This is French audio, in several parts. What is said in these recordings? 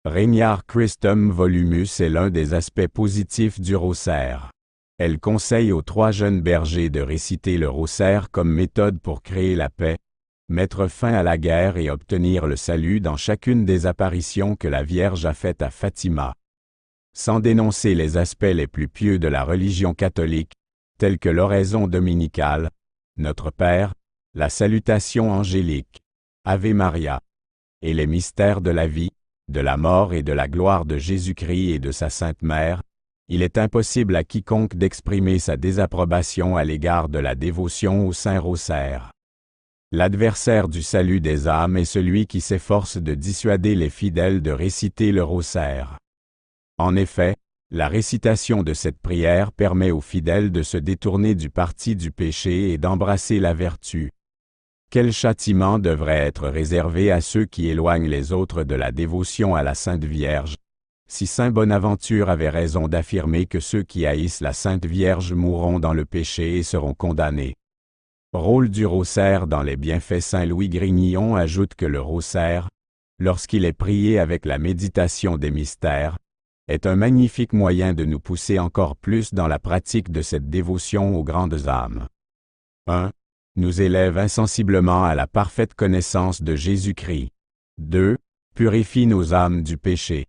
Regnard Christum Volumus est l'un des aspects positifs du rosaire. Elle conseille aux 3 jeunes bergers de réciter le rosaire comme méthode pour créer la paix, mettre fin à la guerre et obtenir le salut dans chacune des apparitions que la Vierge a faites à Fatima. Sans dénoncer les aspects les plus pieux de la religion catholique, tels que l'oraison dominicale, Notre Père, la salutation angélique, Ave Maria, et les mystères de la vie, de la mort et de la gloire de Jésus-Christ et de sa Sainte Mère, il est impossible à quiconque d'exprimer sa désapprobation à l'égard de la dévotion au Saint Rosaire. L'adversaire du salut des âmes est celui qui s'efforce de dissuader les fidèles de réciter le rosaire. En effet, la récitation de cette prière permet aux fidèles de se détourner du parti du péché et d'embrasser la vertu. Quel châtiment devrait être réservé à ceux qui éloignent les autres de la dévotion à la Sainte Vierge, si saint Bonaventure avait raison d'affirmer que ceux qui haïssent la Sainte Vierge mourront dans le péché et seront condamnés. Rôle du rosaire dans les bienfaits. Saint Louis Grignon ajoute que le rosaire, lorsqu'il est prié avec la méditation des mystères, est un magnifique moyen de nous pousser encore plus dans la pratique de cette dévotion aux grandes âmes. 1. Nous élève insensiblement à la parfaite connaissance de Jésus-Christ. 2. Purifie nos âmes du péché.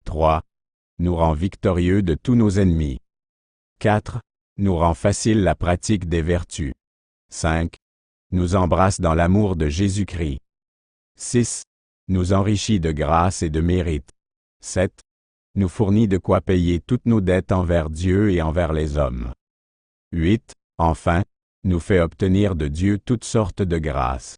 3. Nous rend victorieux de tous nos ennemis. 4. Nous rend facile la pratique des vertus. 5. Nous embrasse dans l'amour de Jésus-Christ. 6. Nous enrichit de grâce et de mérite. 7. Nous fournit de quoi payer toutes nos dettes envers Dieu et envers les hommes. 8. Enfin, nous fait obtenir de Dieu toutes sortes de grâces.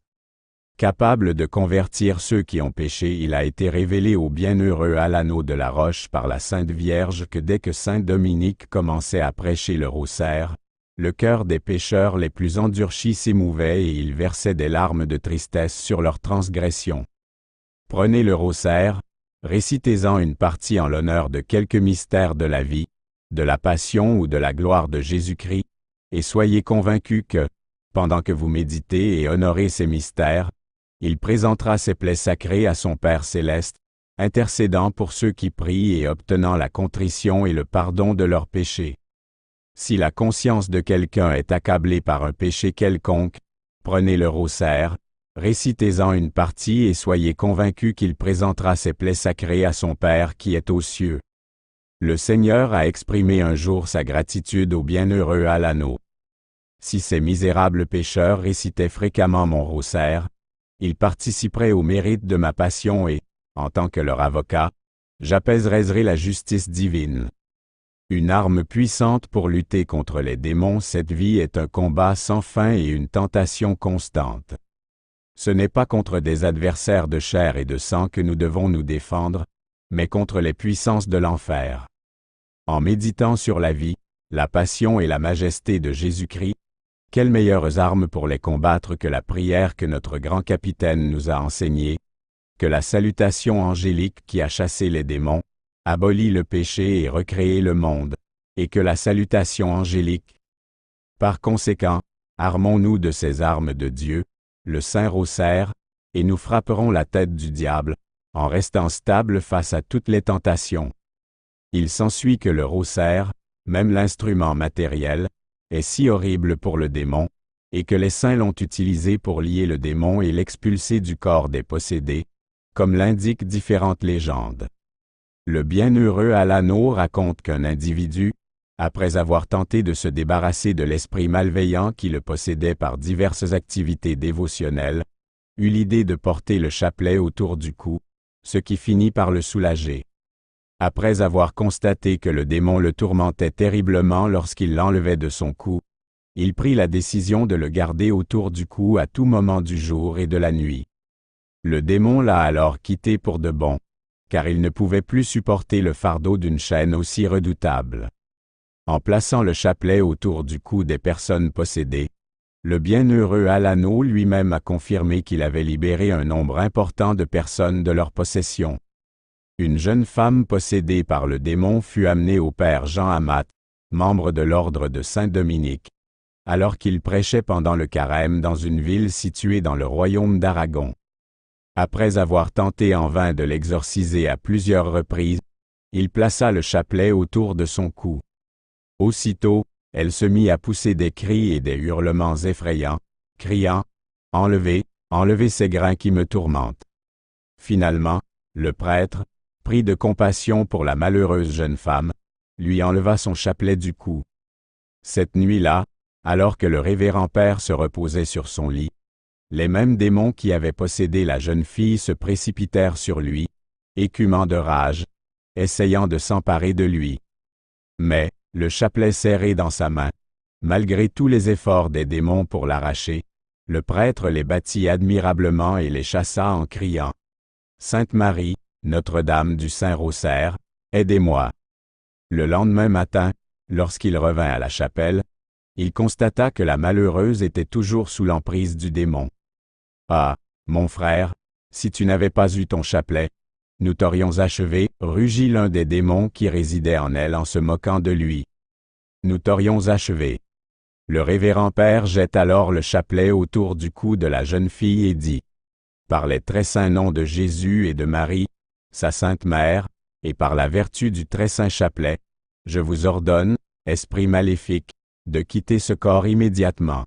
Capable de convertir ceux qui ont péché, il a été révélé au bienheureux Alano de la Roche par la Sainte Vierge que dès que saint Dominique commençait à prêcher le rosaire, le cœur des pécheurs les plus endurcis s'émouvait et ils versaient des larmes de tristesse sur leurs transgressions. Prenez le rosaire, récitez-en une partie en l'honneur de quelques mystères de la vie, de la passion ou de la gloire de Jésus-Christ, et soyez convaincus que, pendant que vous méditez et honorez ces mystères, il présentera ses plaies sacrées à son Père céleste, intercédant pour ceux qui prient et obtenant la contrition et le pardon de leurs péchés. Si la conscience de quelqu'un est accablée par un péché quelconque, prenez le rosaire, récitez-en une partie et soyez convaincus qu'il présentera ses plaies sacrées à son Père qui est aux cieux. Le Seigneur a exprimé un jour sa gratitude au bienheureux Alano. Si ces misérables pécheurs récitaient fréquemment mon rosaire, ils participeraient au mérite de ma passion et, en tant que leur avocat, j'apaiserai la justice divine. Une arme puissante pour lutter contre les démons. Cette vie est un combat sans fin et une tentation constante. Ce n'est pas contre des adversaires de chair et de sang que nous devons nous défendre, mais contre les puissances de l'enfer. En méditant sur la vie, la passion et la majesté de Jésus-Christ, quelles meilleures armes pour les combattre que la prière que notre grand capitaine nous a enseignée, que la salutation angélique qui a chassé les démons, aboli le péché et recréé le monde, et que la salutation angélique. Par conséquent, armons-nous de ces armes de Dieu, le Saint Rosaire, et nous frapperons la tête du diable, en restant stables face à toutes les tentations. Il s'ensuit que le rosaire, même l'instrument matériel, est si horrible pour le démon, et que les saints l'ont utilisé pour lier le démon et l'expulser du corps des possédés, comme l'indiquent différentes légendes. Le bienheureux Alano raconte qu'un individu, après avoir tenté de se débarrasser de l'esprit malveillant qui le possédait par diverses activités dévotionnelles, eut l'idée de porter le chapelet autour du cou, ce qui finit par le soulager. Après avoir constaté que le démon le tourmentait terriblement lorsqu'il l'enlevait de son cou, il prit la décision de le garder autour du cou à tout moment du jour et de la nuit. Le démon l'a alors quitté pour de bon, car il ne pouvait plus supporter le fardeau d'une chaîne aussi redoutable. En plaçant le chapelet autour du cou des personnes possédées, le bienheureux Alano lui-même a confirmé qu'il avait libéré un nombre important de personnes de leur possession. Une jeune femme possédée par le démon fut amenée au père Jean Amat, membre de l'ordre de Saint-Dominique, alors qu'il prêchait pendant le carême dans une ville située dans le royaume d'Aragon. Après avoir tenté en vain de l'exorciser à plusieurs reprises, il plaça le chapelet autour de son cou. Aussitôt, elle se mit à pousser des cris et des hurlements effrayants, criant « Enlevez, enlevez ces grains qui me tourmentent ». Finalement, le prêtre, pris de compassion pour la malheureuse jeune femme, lui enleva son chapelet du cou. Cette nuit-là, alors que le révérend père se reposait sur son lit, les mêmes démons qui avaient possédé la jeune fille se précipitèrent sur lui, écumant de rage, essayant de s'emparer de lui. Mais, le chapelet serré dans sa main, malgré tous les efforts des démons pour l'arracher, le prêtre les battit admirablement et les chassa en criant « Sainte Marie, Notre-Dame du Saint-Rosaire, aidez-moi ». Le lendemain matin, lorsqu'il revint à la chapelle, il constata que la malheureuse était toujours sous l'emprise du démon. « Ah, mon frère, si tu n'avais pas eu ton chapelet, nous t'aurions achevé, » rugit l'un des démons qui résidait en elle en se moquant de lui. « Nous t'aurions achevé. » Le révérend père jette alors le chapelet autour du cou de la jeune fille et dit « Par les très saints noms de Jésus et de Marie, sa sainte mère, et par la vertu du très saint chapelet, je vous ordonne, esprit maléfique, de quitter ce corps immédiatement. »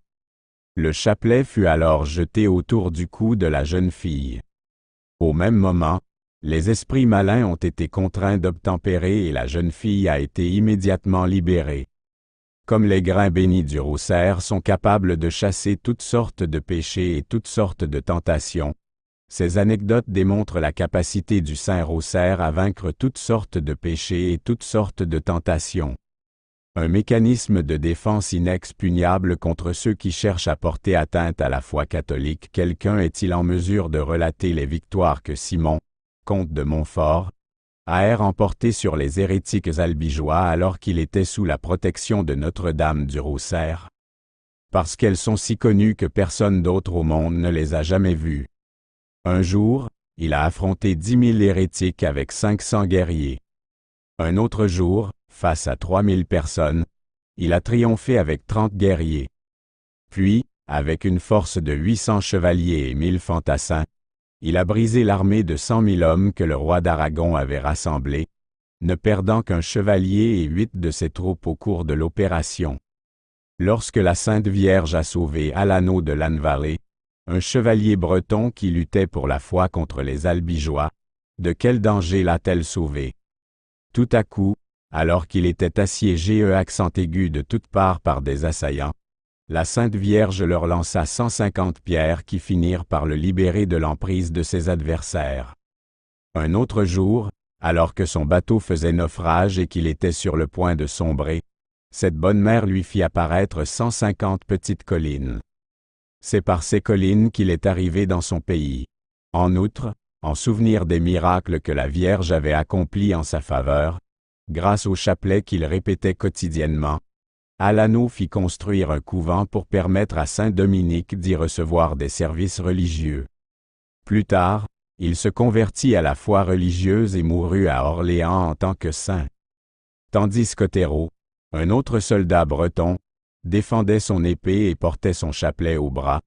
Le chapelet fut alors jeté autour du cou de la jeune fille. Au même moment, les esprits malins ont été contraints d'obtempérer et la jeune fille a été immédiatement libérée. Comme les grains bénis du rosaire sont capables de chasser toutes sortes de péchés et toutes sortes de tentations, ces anecdotes démontrent la capacité du Saint-Rosaire à vaincre toutes sortes de péchés et toutes sortes de tentations. Un mécanisme de défense inexpugnable contre ceux qui cherchent à porter atteinte à la foi catholique. Quelqu'un est-il en mesure de relater les victoires que Simon, comte de Montfort, a remportées sur les hérétiques albigeois alors qu'il était sous la protection de Notre-Dame du Rosaire? Parce qu'elles sont si connues que personne d'autre au monde ne les a jamais vues. Un jour, il a affronté 10 000 hérétiques avec 500 guerriers. Un autre jour, face à 3000 personnes, il a triomphé avec 30 guerriers. Puis, avec une force de 800 chevaliers et 1000 fantassins, il a brisé l'armée de 100 000 hommes que le roi d'Aragon avait rassemblée, ne perdant qu'un chevalier et 8 de ses troupes au cours de l'opération. Lorsque la Sainte Vierge a sauvé Alano de Lannevalet, un chevalier breton qui luttait pour la foi contre les albigeois, de quel danger l'a-t-elle sauvé? Tout à coup, alors qu'il était assiégé accent aigu de toutes parts par des assaillants, la Sainte Vierge leur lança 150 pierres qui finirent par le libérer de l'emprise de ses adversaires. Un autre jour, alors que son bateau faisait naufrage et qu'il était sur le point de sombrer, cette bonne mer lui fit apparaître 150 petites collines. C'est par ces collines qu'il est arrivé dans son pays. En outre, en souvenir des miracles que la Vierge avait accomplis en sa faveur, grâce au chapelet qu'il répétait quotidiennement, Alano fit construire un couvent pour permettre à saint Dominique d'y recevoir des services religieux. Plus tard, il se convertit à la foi religieuse et mourut à Orléans en tant que saint. Tandis qu'Otero, un autre soldat breton, défendait son épée et portait son chapelet au bras,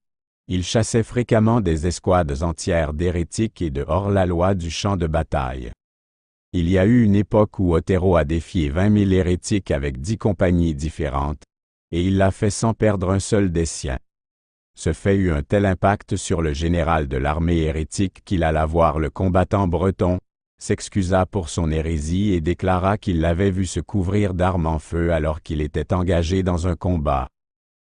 il chassait fréquemment des escouades entières d'hérétiques et de hors-la-loi du champ de bataille. Il y a eu une époque où Otero a défié 20 000 hérétiques avec 10 compagnies différentes, et il l'a fait sans perdre un seul des siens. Ce fait eut un tel impact sur le général de l'armée hérétique qu'il alla voir le combattant breton, s'excusa pour son hérésie et déclara qu'il l'avait vu se couvrir d'armes en feu alors qu'il était engagé dans un combat.